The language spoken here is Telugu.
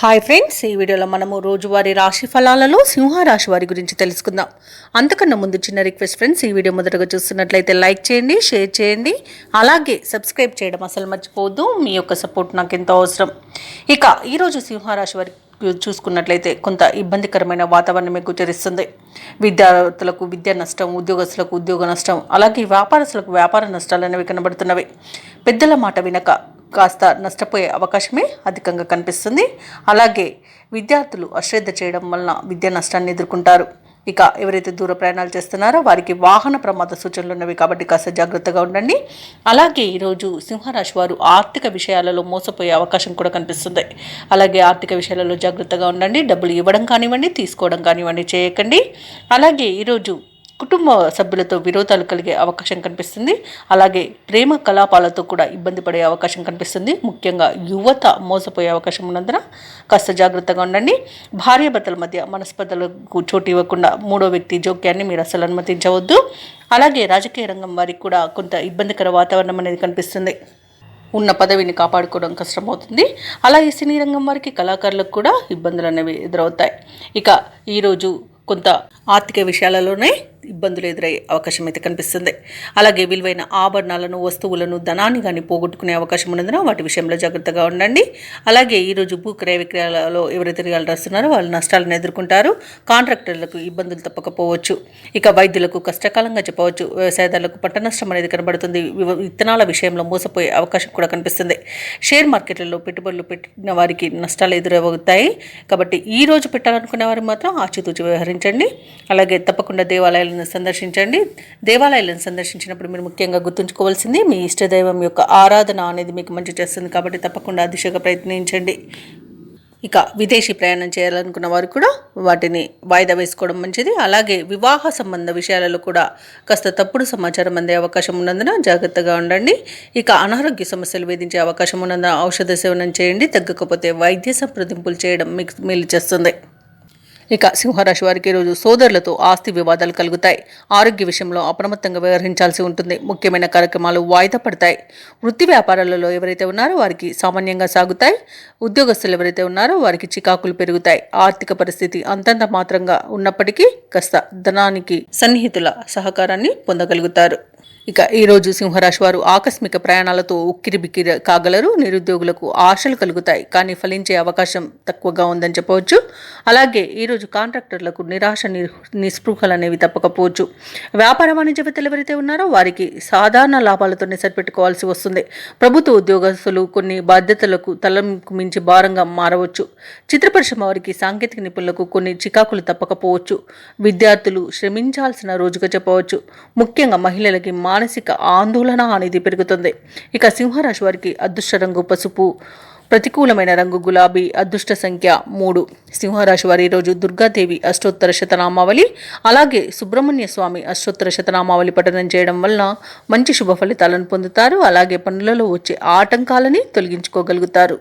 హాయ్ ఫ్రెండ్స్, ఈ వీడియోలో మనము రోజువారీ రాశి ఫలాలలో సింహరాశి వారి గురించి తెలుసుకుందాం. అంతకన్నా ముందు చిన్న రిక్వెస్ట్ ఫ్రెండ్స్, ఈ వీడియో మొదటగా చూస్తున్నట్లయితే లైక్ చేయండి, షేర్ చేయండి, అలాగే సబ్స్క్రైబ్ చేయడం అసలు మర్చిపోవద్దు. మీ యొక్క సపోర్ట్ నాకు ఎంతో అవసరం. ఇక ఈరోజు సింహరాశి వారి చూసుకున్నట్లయితే కొంత ఇబ్బందికరమైన వాతావరణమే గోచరిస్తుంది. విద్యార్థులకు విద్యా నష్టం, ఉద్యోగస్తులకు ఉద్యోగ నష్టం, అలాగే వ్యాపారస్తులకు వ్యాపార నష్టాలు అనేవి కనబడుతున్నవి. పెద్దల మాట వినక కాస్త నష్టపోయే అవకాశమే అధికంగా కనిపిస్తుంది. అలాగే విద్యార్థులు అశ్రద్ధ చేయడం వలన విద్యా నష్టాన్ని ఎదుర్కొంటారు. ఇక ఎవరైతే దూర ప్రయాణాలు చేస్తున్నారో వారికి వాహన ప్రమాద సూచనలు ఉన్నవి కాబట్టి కాస్త జాగ్రత్తగా ఉండండి. అలాగే ఈరోజు సింహరాశి వారు ఆర్థిక విషయాలలో మోసపోయే అవకాశం కూడా కనిపిస్తుంది. అలాగే ఆర్థిక విషయాలలో జాగ్రత్తగా ఉండండి. డబ్బులు ఇవ్వడం కానివ్వండి, తీసుకోవడం కానివ్వండి చేయకండి. అలాగే ఈరోజు కుటుంబ సభ్యులతో విరోధాలు కలిగే అవకాశం కనిపిస్తుంది. అలాగే ప్రేమ కలాపాలతో కూడా ఇబ్బంది పడే అవకాశం కనిపిస్తుంది. ముఖ్యంగా యువత మోసపోయే అవకాశం ఉన్నందున కాస్త జాగ్రత్తగా ఉండండి. భార్యాభర్తల మధ్య మనస్పర్ధలకు చోటు ఇవ్వకుండా మూడో వ్యక్తి జోక్యాన్ని మీరు అసలు అనుమతించవద్దు. అలాగే రాజకీయ రంగం వారికి కూడా కొంత ఇబ్బందికర వాతావరణం అనేది కనిపిస్తుంది. ఉన్న పదవిని కాపాడుకోవడం కష్టమవుతుంది. అలాగే సినీ రంగం వారికి, కళాకారులకు కూడా ఇబ్బందులు అనేవి ఎదురవుతాయి. ఇక ఈరోజు కొంత ఆర్థిక విషయాలలోనే ఇబ్బందులు ఎదురయ్యే అవకాశం అయితే కనిపిస్తుంది. అలాగే విలువైన ఆభరణాలను, వస్తువులను, ధనాన్ని కానీ పోగొట్టుకునే అవకాశం ఉన్నందున వాటి విషయంలో జాగ్రత్తగా ఉండండి. అలాగే ఈరోజు భూ క్రయ విక్రయాలలో ఎవరైతే రియల్టర్స్ ఉన్నారో వాళ్ళు నష్టాలను ఎదుర్కొంటారు. కాంట్రాక్టర్లకు ఇబ్బందులు తప్పకపోవచ్చు. ఇక వైద్యులకు కష్టకాలంగా చెప్పవచ్చు. వ్యవసాయదారులకు పంట నష్టం అనేది కనబడుతుంది. విత్తనాల విషయంలో మోసపోయే అవకాశం కూడా కనిపిస్తుంది. షేర్ మార్కెట్లలో పెట్టుబడులు పెట్టిన వారికి నష్టాలు ఎదురవుతాయి. కాబట్టి ఈ రోజు పెట్టాలనుకునే వారు మాత్రం ఆచితూచి వ్యవహరించండి. అలాగే తప్పకుండా దేవాలయాలను సందర్శించండి. దేవాలయాలను సందర్శించినప్పుడు మీరు ముఖ్యంగా గుర్తుంచుకోవాల్సింది మీ ఇష్టదైవం యొక్క ఆరాధన అనేది మీకు మంచి చేస్తుంది. కాబట్టి తప్పకుండా ఆ దిశగా ప్రయత్నించండి. ఇక విదేశీ ప్రయాణం చేయాలనుకున్న వారు కూడా వాటిని వాయిదా వేసుకోవడం మంచిది. అలాగే వివాహ సంబంధ విషయాలలో కూడా కాస్త తప్పుడు సమాచారం అందే అవకాశం ఉన్నందున జాగ్రత్తగా ఉండండి. ఇక అనారోగ్య సమస్యలు వేధించే అవకాశం ఉన్నందున ఔషధ సేవనం చేయండి. తగ్గకపోతే వైద్య సంప్రదింపులు చేయడం మీకు మేలు చేస్తుంది. ఇక సింహరాశి వారికి ఈరోజు సోదరులతో ఆస్తి వివాదాలు కలుగుతాయి. ఆరోగ్య విషయంలో అప్రమత్తంగా వ్యవహరించాల్సి ఉంటుంది. ముఖ్యమైన కార్యక్రమాలు వాయిదా పడతాయి. వృత్తి వ్యాపారాలలో ఎవరైతే ఉన్నారో వారికి సామాన్యంగా సాగుతాయి. ఉద్యోగస్తులు ఎవరైతే ఉన్నారో వారికి చికాకులు పెరుగుతాయి. ఆర్థిక పరిస్థితి అంతంత మాత్రంగా ఉన్నప్పటికీ కాస్త ధనానికి సన్నిహితుల సహకారాన్ని పొందగలుగుతారు. ఇక ఈరోజు సింహరాశి వారు ఆకస్మిక ప్రయాణాలతో ఉక్కిరిబిక్కిరి కాగలరు. నిరుద్యోగులకు ఆశలు కలుగుతాయి, కానీ ఫలించే అవకాశం తక్కువగా ఉందని చెప్పవచ్చు. అలాగే ఈరోజు కాంట్రాక్టర్లకు నిరాశ నిస్పృహలు అనేవి తప్పకపోవచ్చు. వ్యాపార వాణిజ్యవేత్తలు ఎవరైతే ఉన్నారో వారికి సాధారణ లాభాలతోనే సరిపెట్టుకోవాల్సి వస్తుంది. ప్రభుత్వ ఉద్యోగస్తులు కొన్ని బాధ్యతలకు తలకు మించి భారంగా మారవచ్చు. చిత్ర పరిశ్రమ వారికి, సాంకేతిక నిపుణులకు కొన్ని చికాకులు తప్పకపోవచ్చు. విద్యార్థులు శ్రమించాల్సిన రోజుగా చెప్పవచ్చు. ముఖ్యంగా మహిళలకి మానసిక ఆందోళన అనేది పెరుగుతుంది. ఇక సింహరాశి వారికి అదృష్ట రంగు పసుపు, ప్రతికూలమైన రంగు గులాబీ, అదృష్ట సంఖ్య 3. సింహరాశి వారి ఈరోజు దుర్గాదేవి అష్టోత్తర శతనామావళి, అలాగే సుబ్రహ్మణ్య స్వామి అష్టోత్తర శతనామావళి పఠనం చేయడం వలన మంచి శుభ ఫలితాలను పొందుతారు. అలాగే పనులలో వచ్చే ఆటంకాలని తొలగించుకోగలుగుతారు.